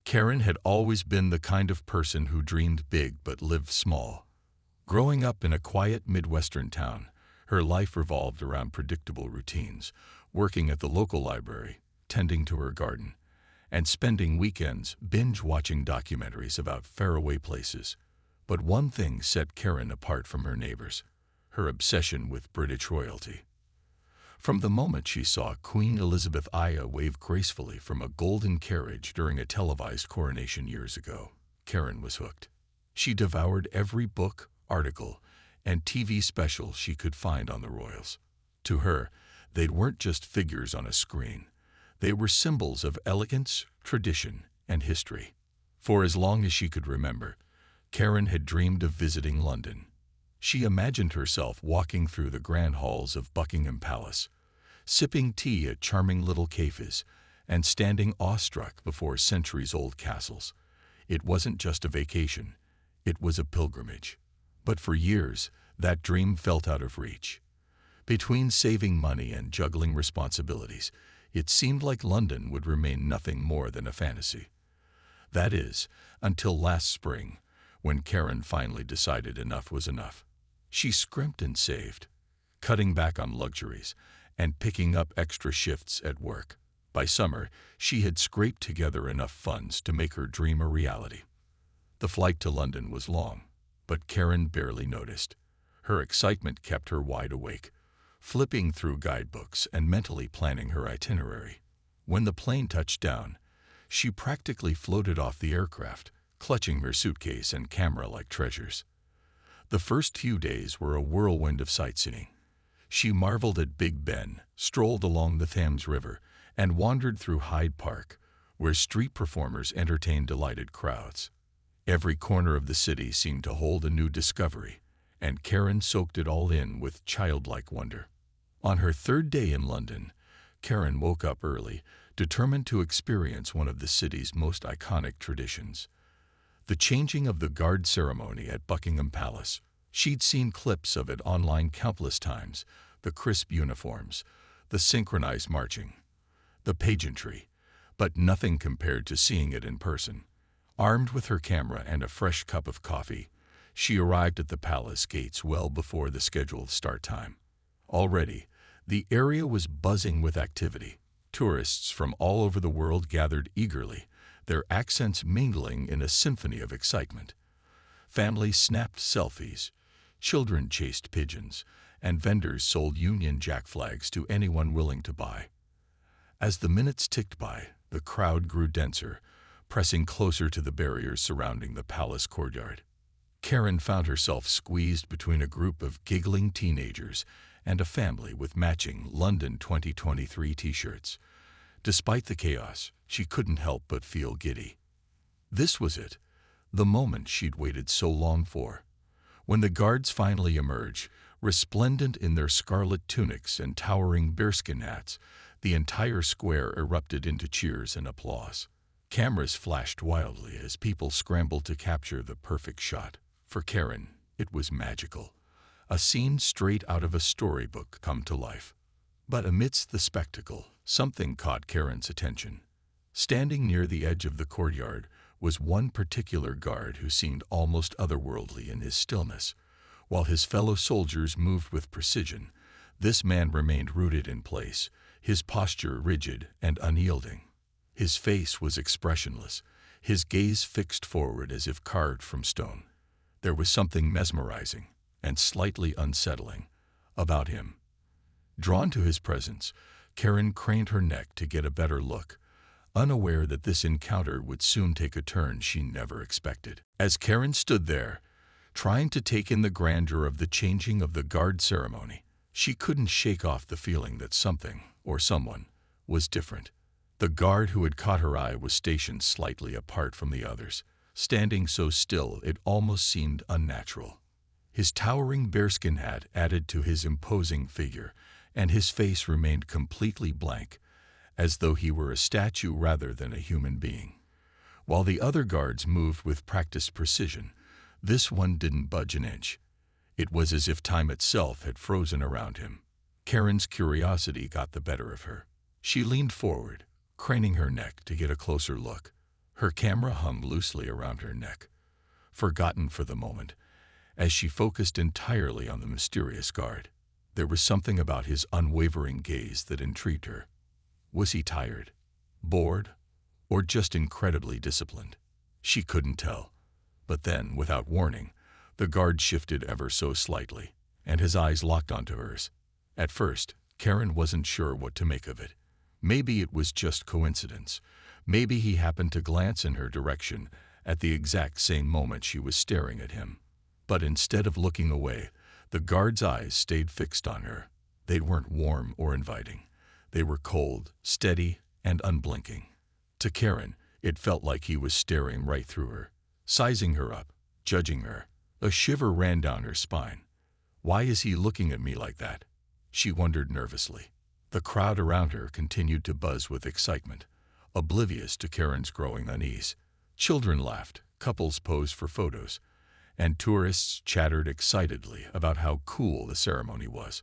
Karen had always been the kind of person who dreamed big but lived small. Growing up in a quiet Midwestern town, her life revolved around predictable routines, working at the local library, tending to her garden, and spending weekends binge-watching documentaries about faraway places. But one thing set Karen apart from her neighbors: her obsession with British royalty. From the moment she saw Queen Elizabeth I wave gracefully from a golden carriage during a televised coronation years ago, Karen was hooked. She devoured every book, article, and TV special she could find on the royals. To her, they weren't just figures on a screen. They were symbols of elegance, tradition, and history. For as long as she could remember, Karen had dreamed of visiting London. She imagined herself walking through the grand halls of Buckingham Palace, sipping tea at charming little cafes, and standing awestruck before centuries-old castles. It wasn't just a vacation, it was a pilgrimage. But for years, that dream felt out of reach. Between saving money and juggling responsibilities, it seemed like London would remain nothing more than a fantasy. That is, until last spring, when Karen finally decided enough was enough. She scrimped and saved, cutting back on luxuries and picking up extra shifts at work. By summer, she had scraped together enough funds to make her dream a reality. The flight to London was long, but Karen barely noticed. Her excitement kept her wide awake, flipping through guidebooks and mentally planning her itinerary. When the plane touched down, she practically floated off the aircraft, clutching her suitcase and camera like treasures. The first few days were a whirlwind of sightseeing. She marveled at Big Ben, strolled along the Thames River, and wandered through Hyde Park, where street performers entertained delighted crowds. Every corner of the city seemed to hold a new discovery, and Karen soaked it all in with childlike wonder. On her third day in London, Karen woke up early, determined to experience one of the city's most iconic traditions: the changing of the guard ceremony at Buckingham Palace. She'd seen clips of it online countless times: the crisp uniforms, the synchronized marching, the pageantry, but nothing compared to seeing it in person. Armed with her camera and a fresh cup of coffee, she arrived at the palace gates well before the scheduled start time. Already, the area was buzzing with activity. Tourists from all over the world gathered eagerly, their accents mingling in a symphony of excitement. Families snapped selfies, children chased pigeons, and vendors sold Union Jack flags to anyone willing to buy. As the minutes ticked by, the crowd grew denser, pressing closer to the barriers surrounding the palace courtyard. Karen found herself squeezed between a group of giggling teenagers and a family with matching London 2023 t-shirts. Despite the chaos, she couldn't help but feel giddy. This was it, the moment she'd waited so long for. When the guards finally emerged, resplendent in their scarlet tunics and towering bearskin hats, the entire square erupted into cheers and applause. Cameras flashed wildly as people scrambled to capture the perfect shot. For Karen, it was magical, a scene straight out of a storybook come to life. But amidst the spectacle, something caught Karen's attention. Standing near the edge of the courtyard was one particular guard who seemed almost otherworldly in his stillness. While his fellow soldiers moved with precision, this man remained rooted in place, his posture rigid and unyielding. His face was expressionless, his gaze fixed forward as if carved from stone. There was something mesmerizing and slightly unsettling about him. Drawn to his presence, Karen craned her neck to get a better look, unaware that this encounter would soon take a turn she never expected. As Karen stood there, trying to take in the grandeur of the changing of the guard ceremony, she couldn't shake off the feeling that something, or someone, was different. The guard who had caught her eye was stationed slightly apart from the others, standing so still it almost seemed unnatural. His towering bearskin hat added to his imposing figure, and his face remained completely blank, as though he were a statue rather than a human being. While the other guards moved with practiced precision, this one didn't budge an inch. It was as if time itself had frozen around him. Karen's curiosity got the better of her. She leaned forward, craning her neck to get a closer look. Her camera hung loosely around her neck, forgotten for the moment, as she focused entirely on the mysterious guard. There was something about his unwavering gaze that intrigued her. Was he tired, bored, or just incredibly disciplined? She couldn't tell. But then, without warning, the guard shifted ever so slightly, and his eyes locked onto hers. At first, Karen wasn't sure what to make of it. Maybe it was just coincidence. Maybe he happened to glance in her direction at the exact same moment she was staring at him. But instead of looking away, the guard's eyes stayed fixed on her. They weren't warm or inviting. They were cold, steady, and unblinking. To Karen, it felt like he was staring right through her, sizing her up, judging her. A shiver ran down her spine. Why is he looking at me like that? She wondered nervously. The crowd around her continued to buzz with excitement, oblivious to Karen's growing unease. Children laughed, couples posed for photos, and tourists chattered excitedly about how cool the ceremony was.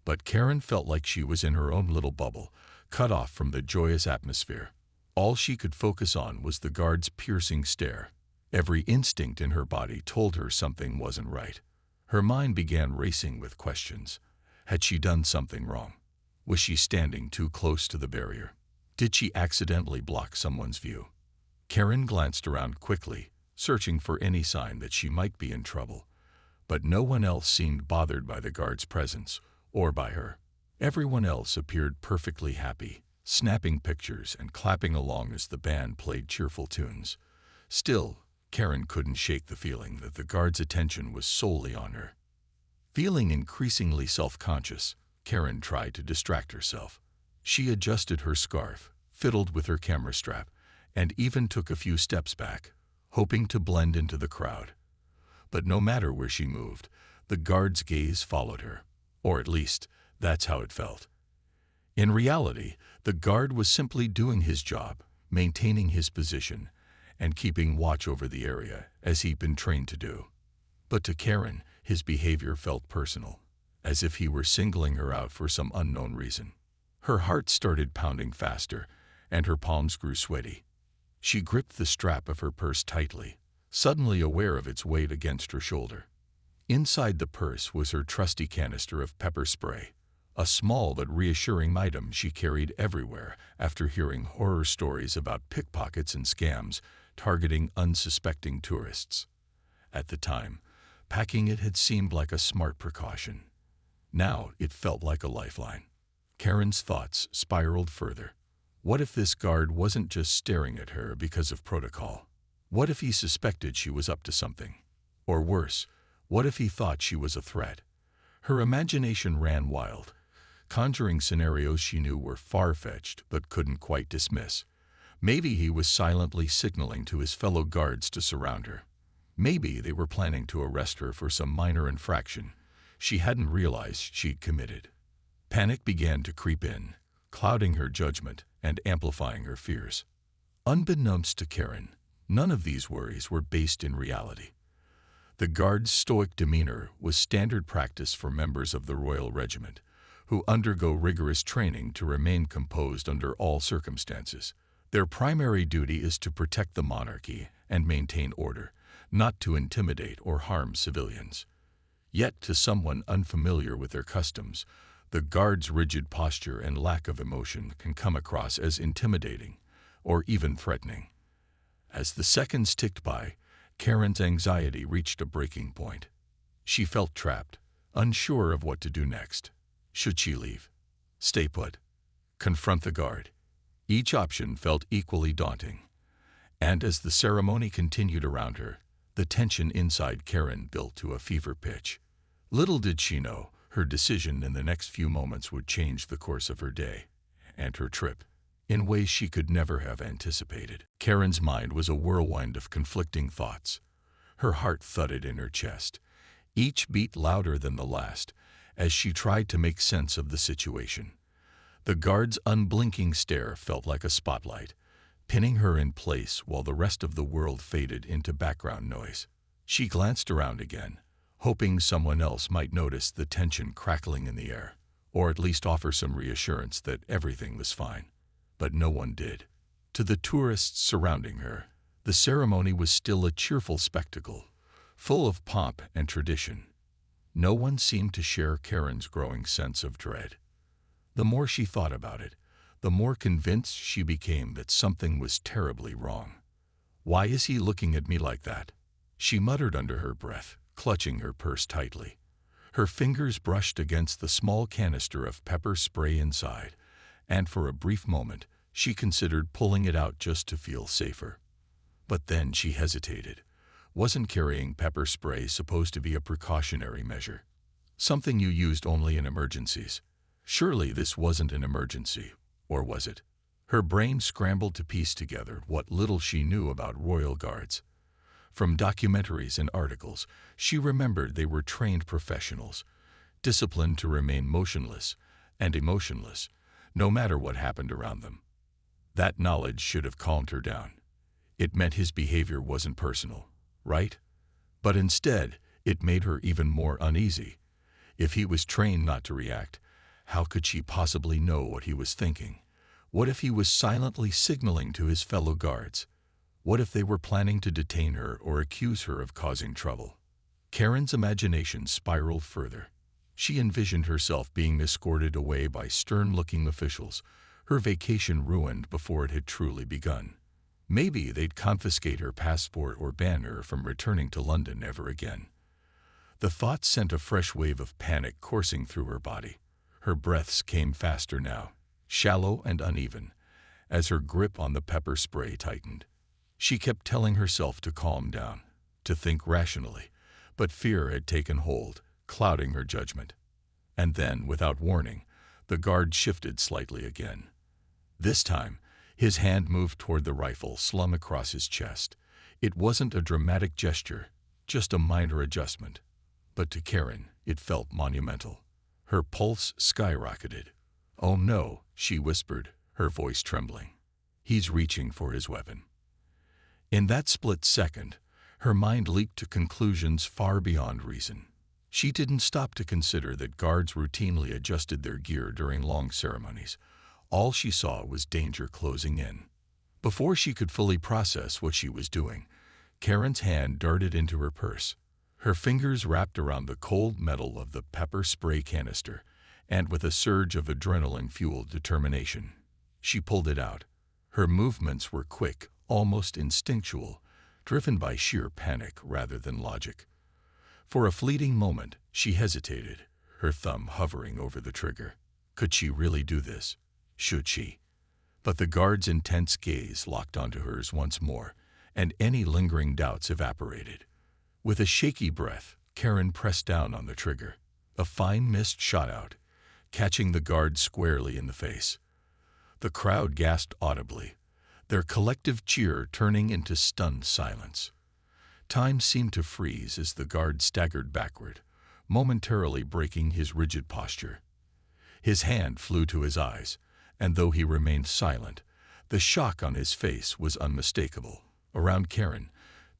But Karen felt like she was in her own little bubble, cut off from the joyous atmosphere. All she could focus on was the guard's piercing stare. Every instinct in her body told her something wasn't right. Her mind began racing with questions. Had she done something wrong? Was she standing too close to the barrier? Did she accidentally block someone's view? Karen glanced around quickly, searching for any sign that she might be in trouble. But no one else seemed bothered by the guard's presence, or by her. Everyone else appeared perfectly happy, snapping pictures and clapping along as the band played cheerful tunes. Still, Karen couldn't shake the feeling that the guard's attention was solely on her. Feeling increasingly self-conscious, Karen tried to distract herself. She adjusted her scarf, fiddled with her camera strap, and even took a few steps back, hoping to blend into the crowd. But no matter where she moved, the guard's gaze followed her, or at least, that's how it felt. In reality, the guard was simply doing his job, maintaining his position, and keeping watch over the area, as he'd been trained to do. But to Karen, his behavior felt personal, as if he were singling her out for some unknown reason. Her heart started pounding faster, and her palms grew sweaty. She gripped the strap of her purse tightly, suddenly aware of its weight against her shoulder. Inside the purse was her trusty canister of pepper spray, a small but reassuring item she carried everywhere after hearing horror stories about pickpockets and scams targeting unsuspecting tourists. At the time, packing it had seemed like a smart precaution. Now it felt like a lifeline. Karen's thoughts spiraled further. What if this guard wasn't just staring at her because of protocol? What if he suspected she was up to something? Or worse, what if he thought she was a threat? Her imagination ran wild, conjuring scenarios she knew were far-fetched but couldn't quite dismiss. Maybe he was silently signaling to his fellow guards to surround her. Maybe they were planning to arrest her for some minor infraction she hadn't realized she'd committed. Panic began to creep in, clouding her judgment and amplifying her fears. Unbeknownst to Karen, none of these worries were based in reality. The guard's stoic demeanor was standard practice for members of the Royal Regiment, who undergo rigorous training to remain composed under all circumstances. Their primary duty is to protect the monarchy and maintain order, not to intimidate or harm civilians. Yet, to someone unfamiliar with their customs, the guard's rigid posture and lack of emotion can come across as intimidating or even threatening. As the seconds ticked by, Karen's anxiety reached a breaking point. She felt trapped, unsure of what to do next. Should she leave? Stay put? Confront the guard? Each option felt equally daunting. And as the ceremony continued around her, the tension inside Karen built to a fever pitch. Little did she know, her decision in the next few moments would change the course of her day and her trip in ways she could never have anticipated. Karen's mind was a whirlwind of conflicting thoughts. Her heart thudded in her chest, each beat louder than the last, as she tried to make sense of the situation. The guard's unblinking stare felt like a spotlight, pinning her in place while the rest of the world faded into background noise. She glanced around again, hoping someone else might notice the tension crackling in the air, or at least offer some reassurance that everything was fine. But no one did. To the tourists surrounding her, the ceremony was still a cheerful spectacle, full of pomp and tradition. No one seemed to share Karen's growing sense of dread. The more she thought about it, the more convinced she became that something was terribly wrong. "Why is he looking at me like that?" she muttered under her breath, clutching her purse tightly. Her fingers brushed against the small canister of pepper spray inside, and for a brief moment she considered pulling it out just to feel safer. But then she hesitated. Wasn't carrying pepper spray supposed to be a precautionary measure? Something you used only in emergencies? Surely this wasn't an emergency, or was it? Her brain scrambled to piece together what little she knew about royal guards. From documentaries and articles, she remembered they were trained professionals, disciplined to remain motionless and emotionless, no matter what happened around them. That knowledge should have calmed her down. It meant his behavior wasn't personal, right? But instead, it made her even more uneasy. If he was trained not to react, how could she possibly know what he was thinking? What if he was silently signaling to his fellow guards? What if they were planning to detain her or accuse her of causing trouble? Karen's imagination spiraled further. She envisioned herself being escorted away by stern-looking officials, her vacation ruined before it had truly begun. Maybe they'd confiscate her passport or ban her from returning to London ever again. The thought sent a fresh wave of panic coursing through her body. Her breaths came faster now, shallow and uneven, as her grip on the pepper spray tightened. She kept telling herself to calm down, to think rationally, but fear had taken hold, clouding her judgment. And then, without warning, the guard shifted slightly again. This time, his hand moved toward the rifle slung across his chest. It wasn't a dramatic gesture, just a minor adjustment. But to Karen, it felt monumental. Her pulse skyrocketed. "Oh no," she whispered, her voice trembling. "He's reaching for his weapon." In that split second, her mind leaped to conclusions far beyond reason. She didn't stop to consider that guards routinely adjusted their gear during long ceremonies. All she saw was danger closing in. Before she could fully process what she was doing, Karen's hand darted into her purse. Her fingers wrapped around the cold metal of the pepper spray canister, and with a surge of adrenaline-fueled determination, she pulled it out. Her movements were quick, almost instinctual, driven by sheer panic rather than logic. For a fleeting moment, she hesitated, her thumb hovering over the trigger. Could she really do this? Should she? But the guard's intense gaze locked onto hers once more, and any lingering doubts evaporated. With a shaky breath, Karen pressed down on the trigger. A fine mist shot out, catching the guard squarely in the face. The crowd gasped audibly, their collective cheer turning into stunned silence. Time seemed to freeze as the guard staggered backward, momentarily breaking his rigid posture. His hand flew to his eyes, and though he remained silent, the shock on his face was unmistakable. Around Karen,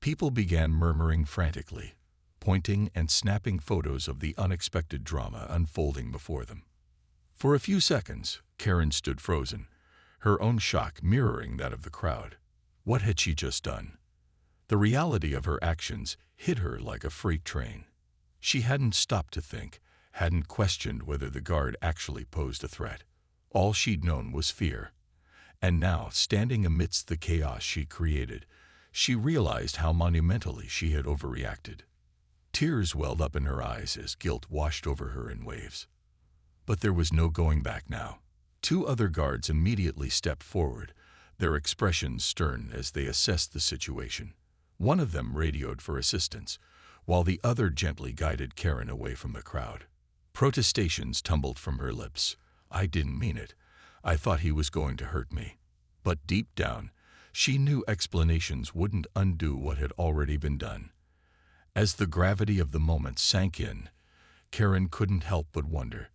people began murmuring frantically, pointing and snapping photos of the unexpected drama unfolding before them. For a few seconds, Karen stood frozen, her own shock mirroring that of the crowd. What had she just done? The reality of her actions hit her like a freight train. She hadn't stopped to think, hadn't questioned whether the guard actually posed a threat. All she'd known was fear. And now, standing amidst the chaos she created, she realized how monumentally she had overreacted. Tears welled up in her eyes as guilt washed over her in waves. But there was no going back now. Two other guards immediately stepped forward, their expressions stern as they assessed the situation. One of them radioed for assistance, while the other gently guided Karen away from the crowd. Protestations tumbled from her lips. "I didn't mean it. I thought he was going to hurt me." But deep down, she knew explanations wouldn't undo what had already been done. As the gravity of the moment sank in, Karen couldn't help but wonder,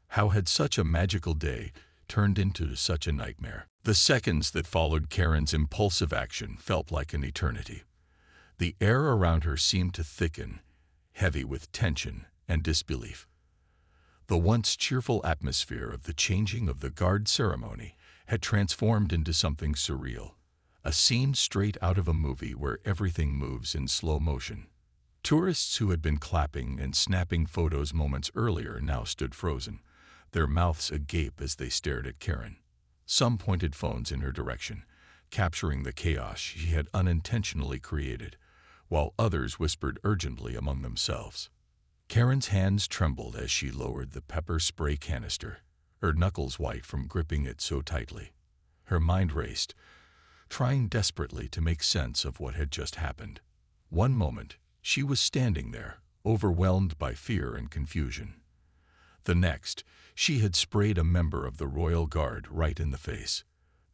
how had such a magical day turned into such a nightmare? The seconds that followed Karen's impulsive action felt like an eternity. The air around her seemed to thicken, heavy with tension and disbelief. The once cheerful atmosphere of the changing of the guard ceremony had transformed into something surreal, a scene straight out of a movie where everything moves in slow motion. Tourists who had been clapping and snapping photos moments earlier now stood frozen, their mouths agape as they stared at Karen. Some pointed phones in her direction, capturing the chaos she had unintentionally created, while others whispered urgently among themselves. Karen's hands trembled as she lowered the pepper spray canister, her knuckles white from gripping it so tightly. Her mind raced, trying desperately to make sense of what had just happened. One moment, she was standing there, overwhelmed by fear and confusion. The next, she had sprayed a member of the Royal Guard right in the face.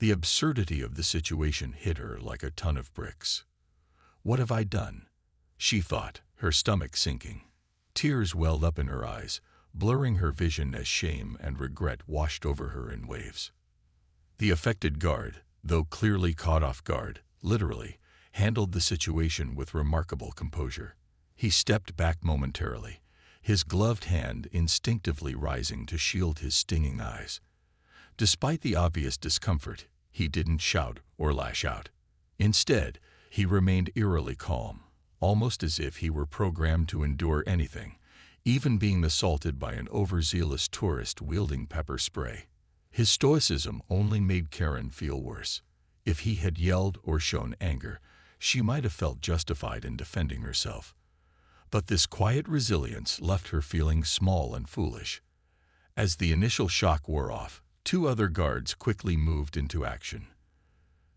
The absurdity of the situation hit her like a ton of bricks. "What have I done?" she thought, her stomach sinking. Tears welled up in her eyes, blurring her vision as shame and regret washed over her in waves. The affected guard, though clearly caught off guard, literally, handled the situation with remarkable composure. He stepped back momentarily, his gloved hand instinctively rising to shield his stinging eyes. Despite the obvious discomfort, he didn't shout or lash out. Instead, he remained eerily calm, almost as if he were programmed to endure anything, even being assaulted by an overzealous tourist wielding pepper spray. His stoicism only made Karen feel worse. If he had yelled or shown anger, she might have felt justified in defending herself. But this quiet resilience left her feeling small and foolish. As the initial shock wore off, two other guards quickly moved into action.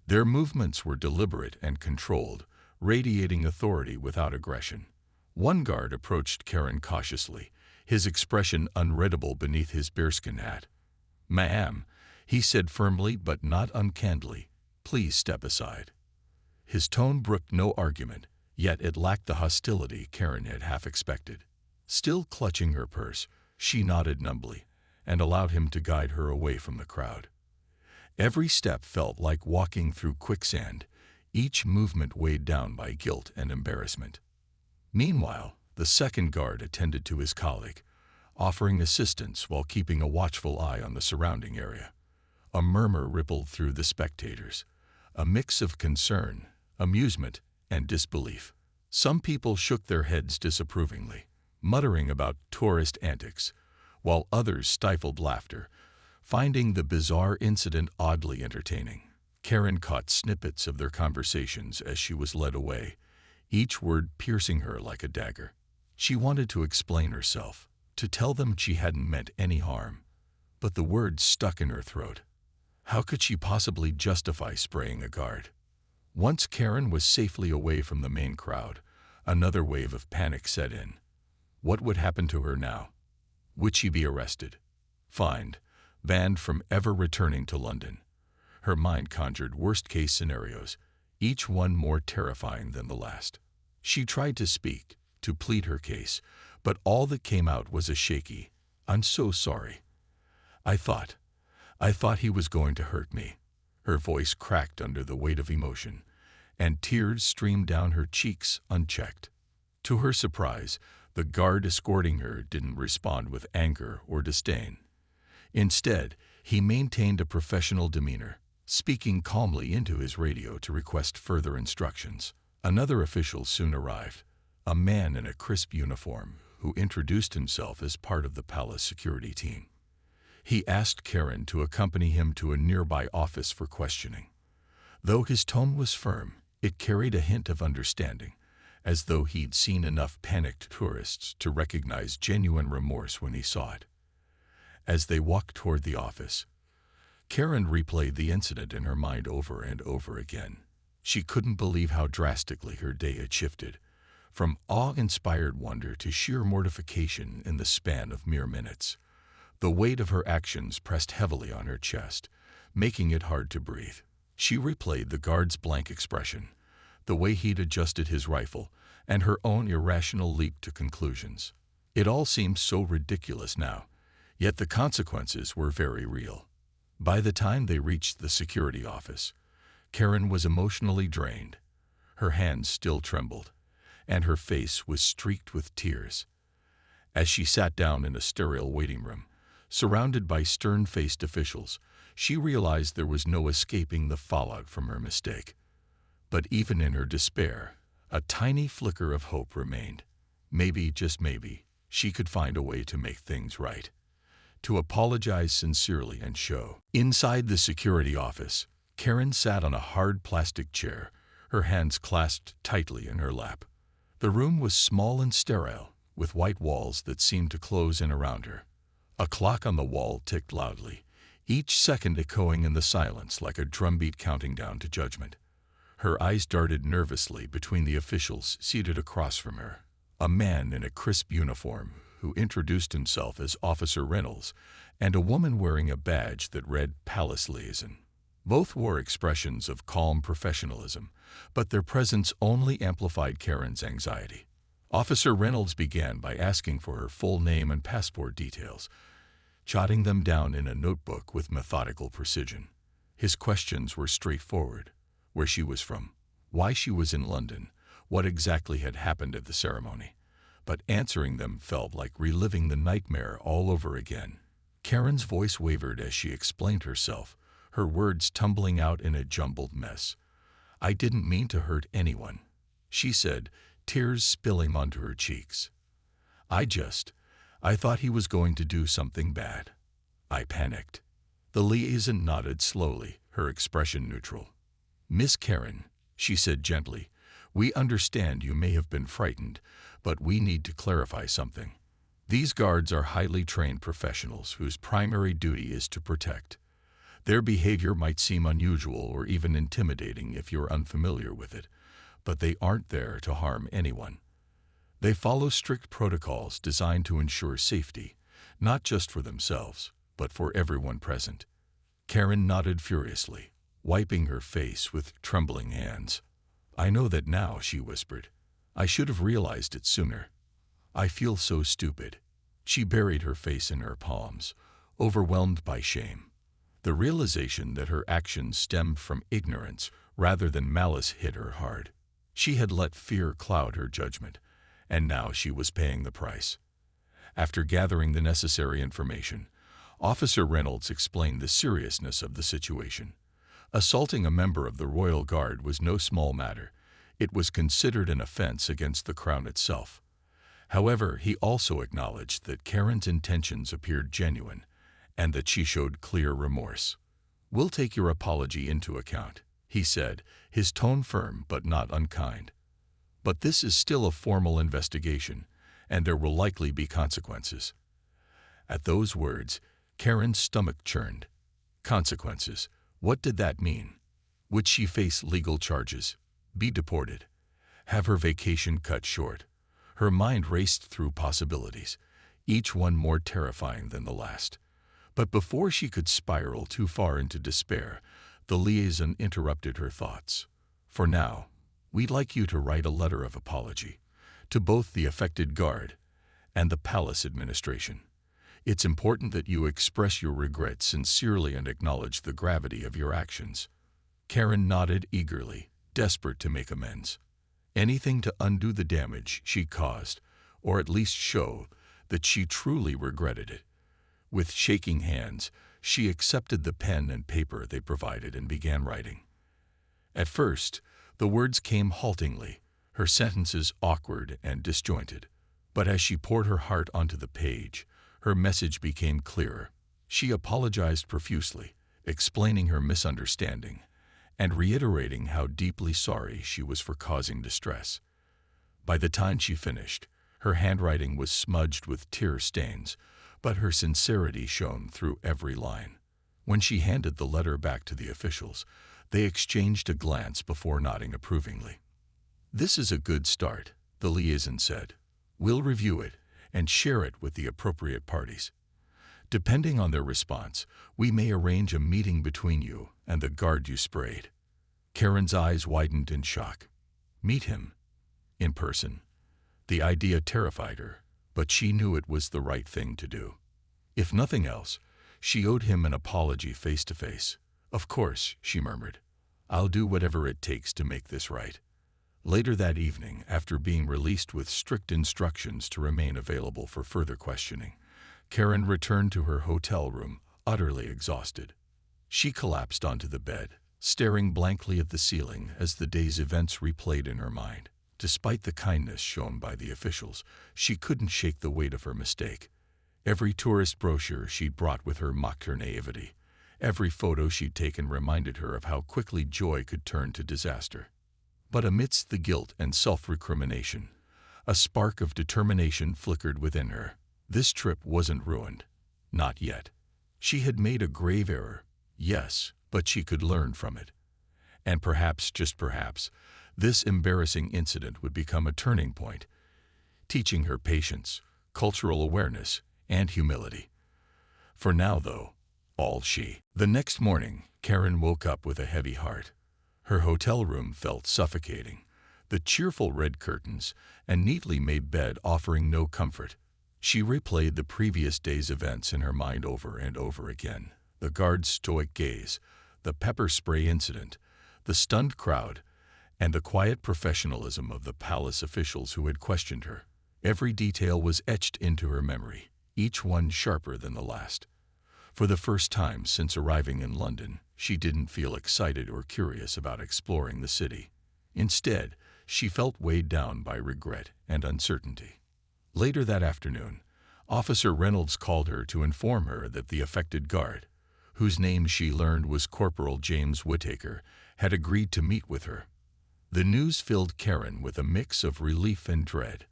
Their movements were deliberate and controlled, radiating authority without aggression. One guard approached Karen cautiously, his expression unreadable beneath his bearskin hat. "Ma'am," he said firmly but not uncandidly, "please step aside." His tone brooked no argument, yet it lacked the hostility Karen had half expected. Still clutching her purse, she nodded numbly and allowed him to guide her away from the crowd. Every step felt like walking through quicksand, each movement weighed down by guilt and embarrassment. Meanwhile, the second guard attended to his colleague, offering assistance while keeping a watchful eye on the surrounding area. A murmur rippled through the spectators, a mix of concern, amusement, and disbelief. Some people shook their heads disapprovingly, muttering about tourist antics, while others stifled laughter, finding the bizarre incident oddly entertaining. Karen caught snippets of their conversations as she was led away, each word piercing her like a dagger. She wanted to explain herself, to tell them she hadn't meant any harm, but the words stuck in her throat. How could she possibly justify spraying a guard? Once Karen was safely away from the main crowd, another wave of panic set in. What would happen to her now? Would she be arrested, fined, banned from ever returning to London? Her mind conjured worst-case scenarios, each one more terrifying than the last. She tried to speak, to plead her case, but all that came out was a shaky, "I'm so sorry. I thought he was going to hurt me." Her voice cracked under the weight of emotion, and tears streamed down her cheeks unchecked. To her surprise, the guard escorting her didn't respond with anger or disdain. Instead, he maintained a professional demeanor, speaking calmly into his radio to request further instructions. Another official soon arrived, a man in a crisp uniform who introduced himself as part of the palace security team. He asked Karen to accompany him to a nearby office for questioning. Though his tone was firm, it carried a hint of understanding, as though he'd seen enough panicked tourists to recognize genuine remorse when he saw it. As they walked toward the office, Karen replayed the incident in her mind over and over again. She couldn't believe how drastically her day had shifted, from awe-inspired wonder to sheer mortification in the span of mere minutes. The weight of her actions pressed heavily on her chest, making it hard to breathe. She replayed the guard's blank expression, the way he'd adjusted his rifle, and her own irrational leap to conclusions. It all seemed so ridiculous now, yet the consequences were very real. By the time they reached the security office, Karen was emotionally drained. Her hands still trembled, and her face was streaked with tears. As she sat down in a sterile waiting room, surrounded by stern-faced officials, She realized there was no escaping the fallout from her mistake. But even in her despair, a tiny flicker of hope remained. Maybe, just maybe, she could find a way to make things right. To apologize sincerely and show. Inside the security office, Karen sat on a hard plastic chair, her hands clasped tightly in her lap. The room was small and sterile, with white walls that seemed to close in around her. A clock on the wall ticked loudly, each second echoing in the silence like a drumbeat counting down to judgment. Her eyes darted nervously between the officials seated across from her. A man in a crisp uniform who introduced himself as Officer Reynolds, and a woman wearing a badge that read Palace Liaison. Both wore expressions of calm professionalism, but their presence only amplified Karen's anxiety. Officer Reynolds began by asking for her full name and passport details, jotting them down in a notebook with methodical precision. His questions were straightforward: where she was from, why she was in London, what exactly had happened at the ceremony. But answering them felt like reliving the nightmare all over again. Karen's voice wavered as she explained herself, her words tumbling out in a jumbled mess. "I didn't mean to hurt anyone," she said, tears spilling onto her cheeks. I thought he was going to do something bad. I panicked." The liaison nodded slowly, her expression neutral. "Miss Karen," she said gently, "we understand you may have been frightened, but we need to clarify something. These guards are highly trained professionals whose primary duty is to protect. Their behavior might seem unusual or even intimidating if you're unfamiliar with it, but they aren't there to harm anyone. They follow strict protocols designed to ensure safety, not just for themselves, but for everyone present." Karen nodded furiously, wiping her face with trembling hands. "I know that now," she whispered. "I should have realized it sooner. I feel so stupid." She buried her face in her palms, overwhelmed by shame. The realization that her actions stemmed from ignorance rather than malice hit her hard. She had let fear cloud her judgment, and now she was paying the price. After gathering the necessary information, Officer Reynolds explained the seriousness of the situation. Assaulting a member of the Royal Guard was no small matter. It was considered an offense against the Crown itself. However, he also acknowledged that Karen's intentions appeared genuine, and that she showed clear remorse. "We'll take your apology into account," he said, his tone firm but not unkind. "But this is still a formal investigation, and there will likely be consequences." At those words, Karen's stomach churned. Consequences. What did that mean? Would she face legal charges? Be deported? Have her vacation cut short? Her mind raced through possibilities, each one more terrifying than the last. But before she could spiral too far into despair, the liaison interrupted her thoughts. "For now, we'd like you to write a letter of apology to both the affected guard and the palace administration. It's important that you express your regret sincerely and acknowledge the gravity of your actions." Karen nodded eagerly, desperate to make amends. Anything to undo the damage she caused, or at least show that she truly regretted it. With shaking hands, she accepted the pen and paper they provided and began writing. At first, the words came haltingly, her sentences awkward and disjointed. But as she poured her heart onto the page, her message became clearer. She apologized profusely, explaining her misunderstanding, and reiterating how deeply sorry she was for causing distress. By the time she finished, her handwriting was smudged with tear stains, but her sincerity shone through every line. When she handed the letter back to the officials, they exchanged a glance before nodding approvingly. "This is a good start," the liaison said. "We'll review it and share it with the appropriate parties. Depending on their response, we may arrange a meeting between you and the guard you sprayed." Karen's eyes widened in shock. Meet him? In person? The idea terrified her, but she knew it was the right thing to do. If nothing else, she owed him an apology face to face. "Of course," she murmured. "I'll do whatever it takes to make this right." Later that evening, after being released with strict instructions to remain available for further questioning, Karen returned to her hotel room, utterly exhausted. She collapsed onto the bed, staring blankly at the ceiling as the day's events replayed in her mind. Despite the kindness shown by the officials, she couldn't shake the weight of her mistake. Every tourist brochure she'd brought with her mocked her naivety. Every photo she'd taken reminded her of how quickly joy could turn to disaster. But amidst the guilt and self-recrimination, a spark of determination flickered within her. This trip wasn't ruined. Not yet. She had made a grave error, yes, but she could learn from it. And perhaps, just perhaps, this embarrassing incident would become a turning point, teaching her patience, cultural awareness, and humility. For now, though, all she. The next morning, Karen woke up with a heavy heart. Her hotel room felt suffocating, the cheerful red curtains and neatly made bed offering no comfort. She replayed the previous day's events in her mind over and over again. The guard's stoic gaze, the pepper spray incident, the stunned crowd, and the quiet professionalism of the palace officials who had questioned her. Every detail was etched into her memory, each one sharper than the last. For the first time since arriving in London, she didn't feel excited or curious about exploring the city. Instead, she felt weighed down by regret and uncertainty. Later that afternoon, Officer Reynolds called her to inform her that the affected guard, whose name she learned was Corporal James Whittaker, had agreed to meet with her. The news filled Karen with a mix of relief and dread.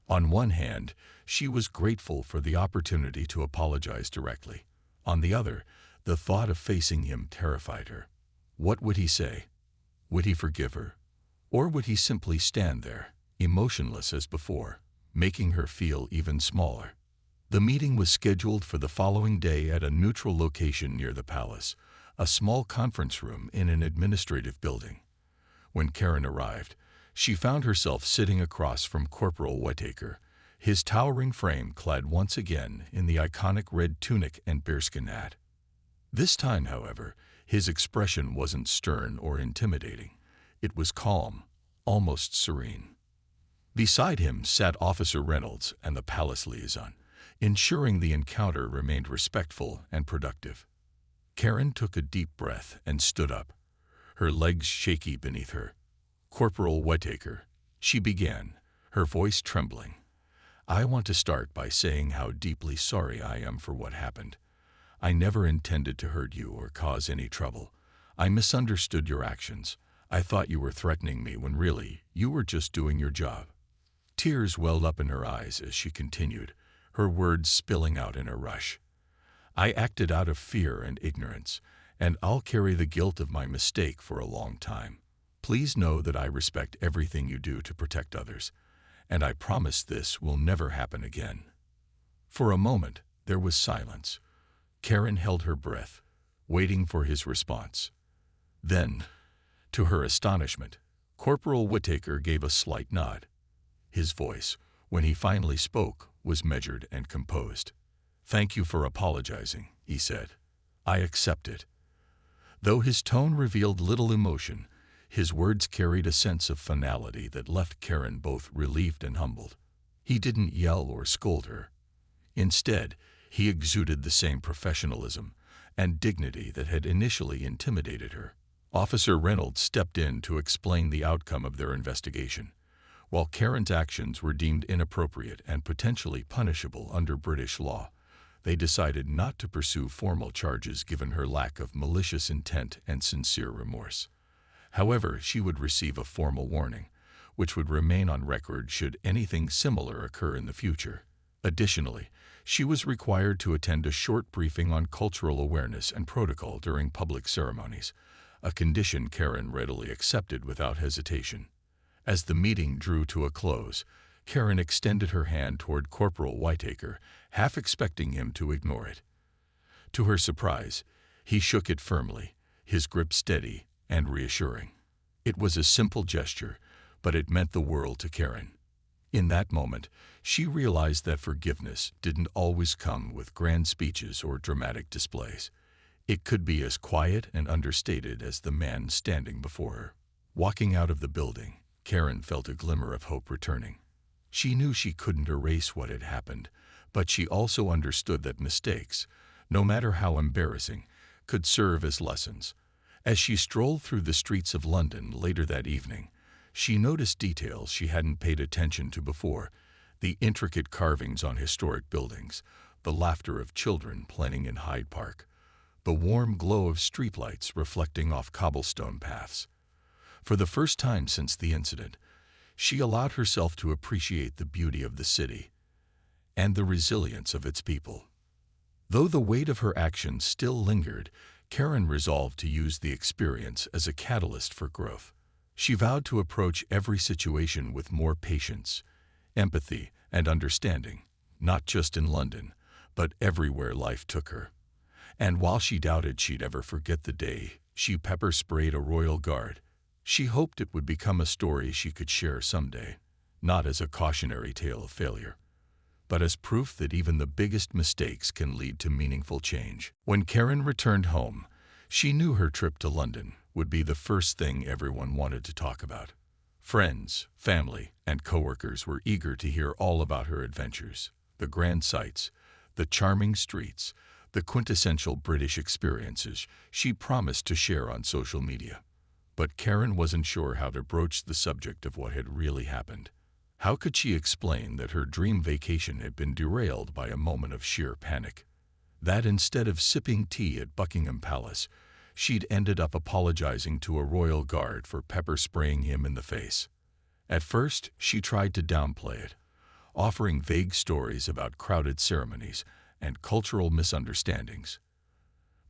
On one hand, she was grateful for the opportunity to apologize directly. On the other, the thought of facing him terrified her. What would he say? Would he forgive her? Or would he simply stand there, emotionless as before, making her feel even smaller? The meeting was scheduled for the following day at a neutral location near the palace, a small conference room in an administrative building. When Karen arrived, she found herself sitting across from Corporal Whittaker, his towering frame clad once again in the iconic red tunic and bearskin hat. This time, however, his expression wasn't stern or intimidating. It was calm, almost serene. Beside him sat Officer Reynolds and the palace liaison, ensuring the encounter remained respectful and productive. Karen took a deep breath and stood up, her legs shaky beneath her. "Corporal Whittaker," she began, her voice trembling. "I want to start by saying how deeply sorry I am for what happened. I never intended to hurt you or cause any trouble. I misunderstood your actions. I thought you were threatening me when really, you were just doing your job." Tears welled up in her eyes as she continued, her words spilling out in a rush. "I acted out of fear and ignorance, and I'll carry the guilt of my mistake for a long time. Please know that I respect everything you do to protect others, and I promise this will never happen again." For a moment, there was silence. Karen held her breath, waiting for his response. Then, to her astonishment, Corporal Whittaker gave a slight nod. His voice, when he finally spoke, was measured and composed. "Thank you for apologizing," he said. "I accept it." Though his tone revealed little emotion, his words carried a sense of finality that left Karen both relieved and humbled. He didn't yell or scold her. Instead, he exuded the same professionalism and dignity that had initially intimidated her. Officer Reynolds stepped in to explain the outcome of their investigation. While Karen's actions were deemed inappropriate and potentially punishable under British law, they decided not to pursue formal charges given her lack of malicious intent and sincere remorse. However, she would receive a formal warning, which would remain on record should anything similar occur in the future. Additionally, she was required to attend a short briefing on cultural awareness and protocol during public ceremonies, a condition Karen readily accepted without hesitation. As the meeting drew to a close, Karen extended her hand toward Corporal Whittaker, half expecting him to ignore it. To her surprise, he shook it firmly, his grip steady and reassuring. It was a simple gesture, but it meant the world to Karen. In that moment, she realized that forgiveness didn't always come with grand speeches or dramatic displays. It could be as quiet and understated as the man standing before her. Walking out of the building, Karen felt a glimmer of hope returning. She knew she couldn't erase what had happened, but she also understood that mistakes, no matter how embarrassing, could serve as lessons. As she strolled through the streets of London later that evening, she noticed details she hadn't paid attention to before: the intricate carvings on historic buildings, the laughter of children playing in Hyde Park, the warm glow of streetlights reflecting off cobblestone paths. For the first time since the incident, she allowed herself to appreciate the beauty of the city and the resilience of its people. Though the weight of her actions still lingered, Karen resolved to use the experience as a catalyst for growth. She vowed to approach every situation with more patience, empathy, and understanding, not just in London, but everywhere life took her. And while she doubted she'd ever forget the day she pepper-sprayed a royal guard, she hoped it would become a story she could share someday, not as a cautionary tale of failure, but as proof that even the biggest mistakes can lead to meaningful change. When Karen returned home, she knew her trip to London would be the first thing everyone wanted to talk about. Friends, family, and coworkers were eager to hear all about her adventures, the grand sights, the charming streets, the quintessential British experiences she promised to share on social media. But Karen wasn't sure how to broach the subject of what had really happened. How could she explain that her dream vacation had been derailed by a moment of sheer panic? That instead of sipping tea at Buckingham Palace, she'd ended up apologizing to a royal guard for pepper-spraying him in the face. At first, she tried to downplay it, offering vague stories about crowded ceremonies and cultural misunderstandings.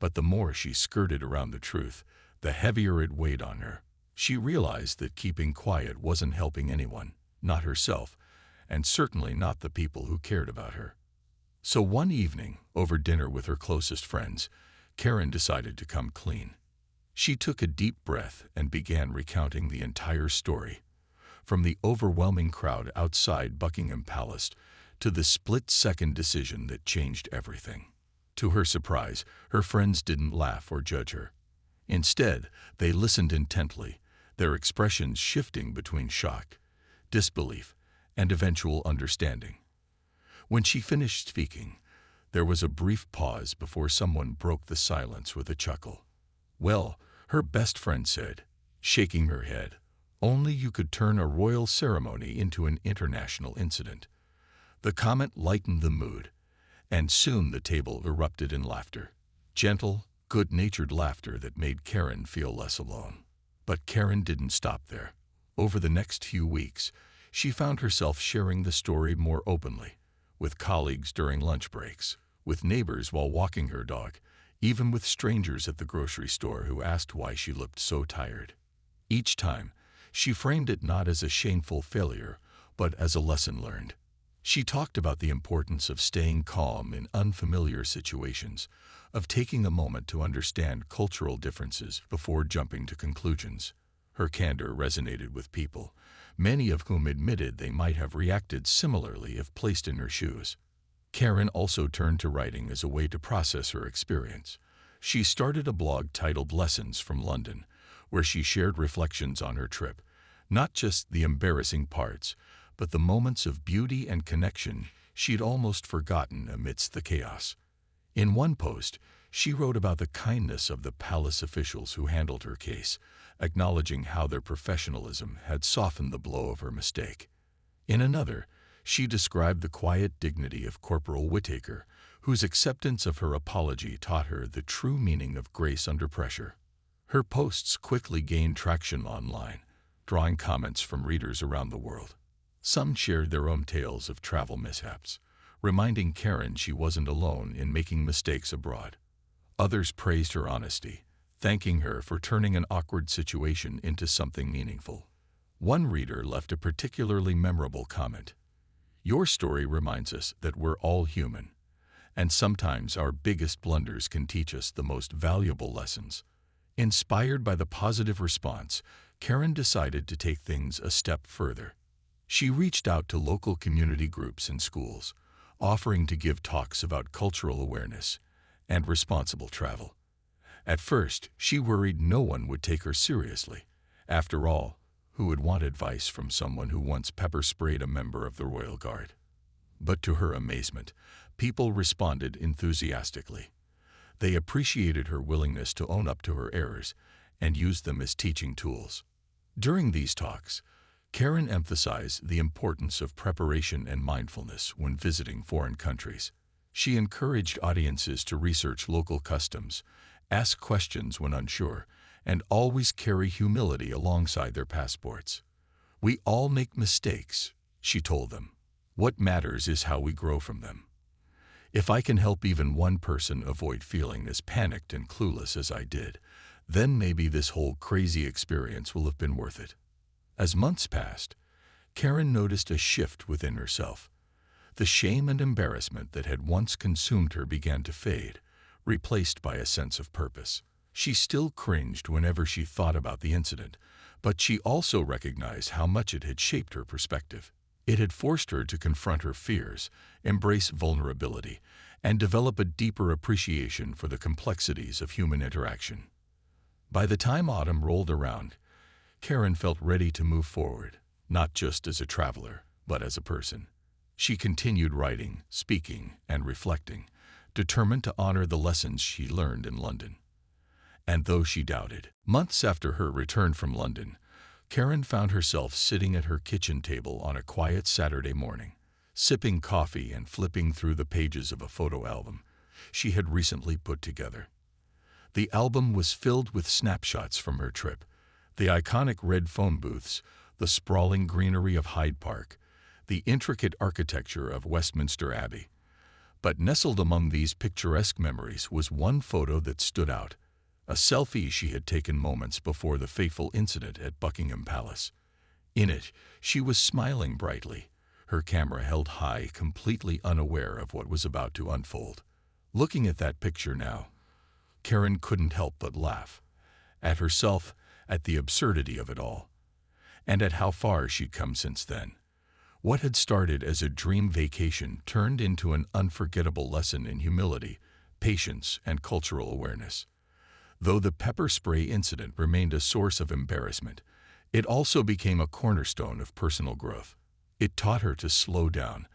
But the more she skirted around the truth, the heavier it weighed on her. She realized that keeping quiet wasn't helping anyone, not herself, and certainly not the people who cared about her. So one evening, over dinner with her closest friends, Karen decided to come clean. She took a deep breath and began recounting the entire story, from the overwhelming crowd outside Buckingham Palace to the split-second decision that changed everything. To her surprise, her friends didn't laugh or judge her. Instead, they listened intently, their expressions shifting between shock, disbelief, and eventual understanding. When she finished speaking, there was a brief pause before someone broke the silence with a chuckle. "Well," her best friend said, shaking her head, "only you could turn a royal ceremony into an international incident." The comment lightened the mood, and soon the table erupted in laughter. Gentle, good-natured laughter that made Karen feel less alone. But Karen didn't stop there. Over the next few weeks, she found herself sharing the story more openly, with colleagues during lunch breaks, with neighbors while walking her dog, even with strangers at the grocery store who asked why she looked so tired. Each time, she framed it not as a shameful failure, but as a lesson learned. She talked about the importance of staying calm in unfamiliar situations, of taking a moment to understand cultural differences before jumping to conclusions. Her candor resonated with people, many of whom admitted they might have reacted similarly if placed in her shoes. Karen also turned to writing as a way to process her experience. She started a blog titled Lessons from London, where she shared reflections on her trip, not just the embarrassing parts, but the moments of beauty and connection she'd almost forgotten amidst the chaos. In one post, she wrote about the kindness of the palace officials who handled her case, acknowledging how their professionalism had softened the blow of her mistake. In another, she described the quiet dignity of Corporal Whittaker, whose acceptance of her apology taught her the true meaning of grace under pressure. Her posts quickly gained traction online, drawing comments from readers around the world. Some shared their own tales of travel mishaps, reminding Karen she wasn't alone in making mistakes abroad. Others praised her honesty, thanking her for turning an awkward situation into something meaningful. One reader left a particularly memorable comment. "Your story reminds us that we're all human, and sometimes our biggest blunders can teach us the most valuable lessons." Inspired by the positive response, Karen decided to take things a step further. She reached out to local community groups and schools, offering to give talks about cultural awareness and responsible travel. At first, she worried no one would take her seriously. After all, who would want advice from someone who once pepper-sprayed a member of the Royal Guard? But to her amazement, people responded enthusiastically. They appreciated her willingness to own up to her errors and use them as teaching tools. During these talks, Karen emphasized the importance of preparation and mindfulness when visiting foreign countries. She encouraged audiences to research local customs, ask questions when unsure, and always carry humility alongside their passports. "We all make mistakes," she told them. "What matters is how we grow from them. If I can help even one person avoid feeling as panicked and clueless as I did, then maybe this whole crazy experience will have been worth it." As months passed, Karen noticed a shift within herself. The shame and embarrassment that had once consumed her began to fade, replaced by a sense of purpose. She still cringed whenever she thought about the incident, but she also recognized how much it had shaped her perspective. It had forced her to confront her fears, embrace vulnerability, and develop a deeper appreciation for the complexities of human interaction. By the time autumn rolled around, Karen felt ready to move forward, not just as a traveler, but as a person. She continued writing, speaking, and reflecting, determined to honor the lessons she learned in London. And though she doubted, months after her return from London, Karen found herself sitting at her kitchen table on a quiet Saturday morning, sipping coffee and flipping through the pages of a photo album she had recently put together. The album was filled with snapshots from her trip, the iconic red phone booths, the sprawling greenery of Hyde Park, the intricate architecture of Westminster Abbey. But nestled among these picturesque memories was one photo that stood out, a selfie she had taken moments before the fateful incident at Buckingham Palace. In it, she was smiling brightly, her camera held high, completely unaware of what was about to unfold. Looking at that picture now, Karen couldn't help but laugh, at herself, at the absurdity of it all, and at how far she'd come since then. What had started as a dream vacation turned into an unforgettable lesson in humility, patience, and cultural awareness. Though the pepper spray incident remained a source of embarrassment, it also became a cornerstone of personal growth. It taught her to slow down,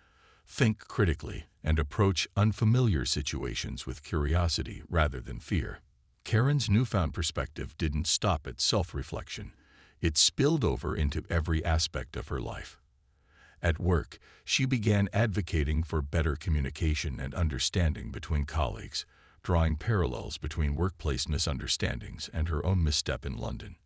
think critically, and approach unfamiliar situations with curiosity rather than fear. Karen's newfound perspective didn't stop at self-reflection. It spilled over into every aspect of her life. At work, she began advocating for better communication and understanding between colleagues, drawing parallels between workplace misunderstandings and her own misstep in London.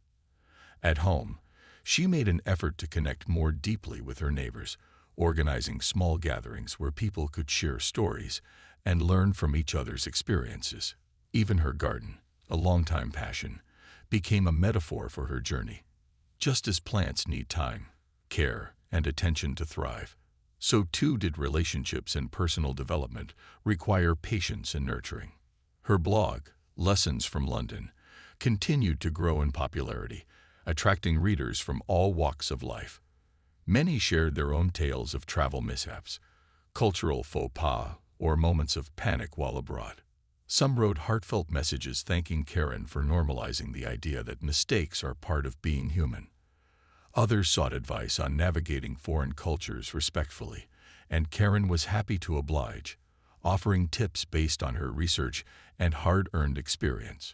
At home, she made an effort to connect more deeply with her neighbors, organizing small gatherings where people could share stories and learn from each other's experiences. Even her garden, a longtime passion, became a metaphor for her journey. Just as plants need time, care, and attention to thrive, so too did relationships and personal development require patience and nurturing. Her blog, Lessons from London, continued to grow in popularity, attracting readers from all walks of life. Many shared their own tales of travel mishaps, cultural faux pas, or moments of panic while abroad. Some wrote heartfelt messages thanking Karen for normalizing the idea that mistakes are part of being human. Others sought advice on navigating foreign cultures respectfully, and Karen was happy to oblige, offering tips based on her research and hard-earned experience.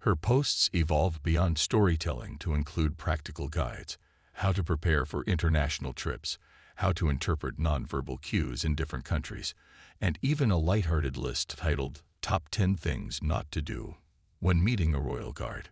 Her posts evolved beyond storytelling to include practical guides, how to prepare for international trips, how to interpret nonverbal cues in different countries, and even a lighthearted list titled Top 10 Things Not to Do when Meeting a Royal Guard.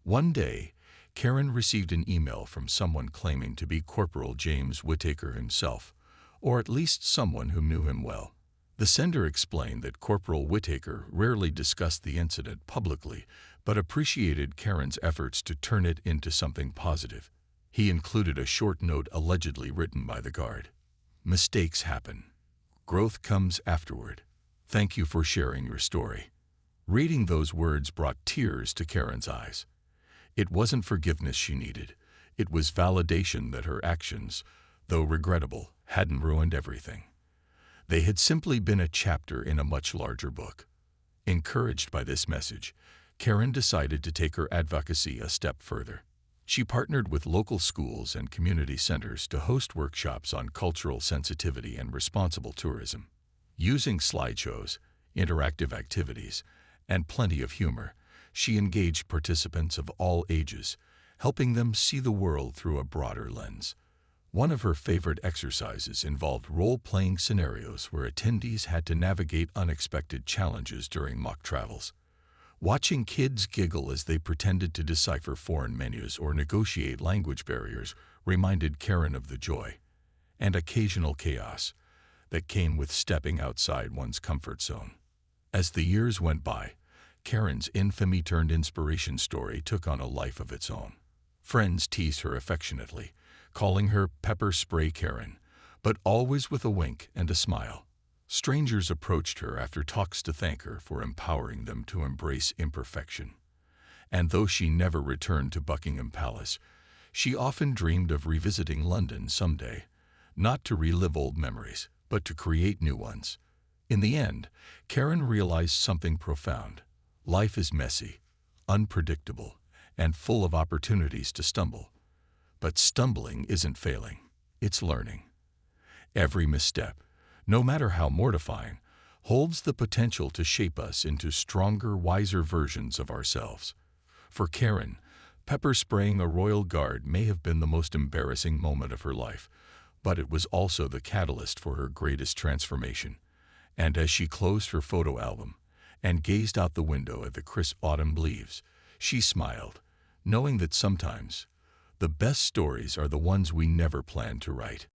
One day, Karen received an email from someone claiming to be Corporal James Whittaker himself, or at least someone who knew him well. The sender explained that Corporal Whittaker rarely discussed the incident publicly, but appreciated Karen's efforts to turn it into something positive. He included a short note allegedly written by the guard. "Mistakes happen. Growth comes afterward. Thank you for sharing your story." Reading those words brought tears to Karen's eyes. It wasn't forgiveness she needed. It was validation that her actions, though regrettable, hadn't ruined everything. They had simply been a chapter in a much larger book. Encouraged by this message, Karen decided to take her advocacy a step further. She partnered with local schools and community centers to host workshops on cultural sensitivity and responsible tourism. Using slideshows, interactive activities, and plenty of humor, she engaged participants of all ages, helping them see the world through a broader lens. One of her favorite exercises involved role-playing scenarios where attendees had to navigate unexpected challenges during mock travels. Watching kids giggle as they pretended to decipher foreign menus or negotiate language barriers reminded Karen of the joy and occasional chaos that came with stepping outside one's comfort zone. As the years went by, Karen's infamy turned inspiration story took on a life of its own. Friends teased her affectionately, calling her Pepper Spray Karen, but always with a wink and a smile. Strangers approached her after talks to thank her for empowering them to embrace imperfection. And though she never returned to Buckingham Palace, she often dreamed of revisiting London someday, not to relive old memories, but to create new ones. In the end, Karen realized something profound. Life is messy, unpredictable, and full of opportunities to stumble. But stumbling isn't failing, it's learning. Every misstep, no matter how mortifying, holds the potential to shape us into stronger, wiser versions of ourselves. For Karen, pepper spraying a royal guard may have been the most embarrassing moment of her life, but it was also the catalyst for her greatest transformation. And as she closed her photo album and gazed out the window at the crisp autumn leaves, she smiled, knowing that sometimes the best stories are the ones we never planned to write.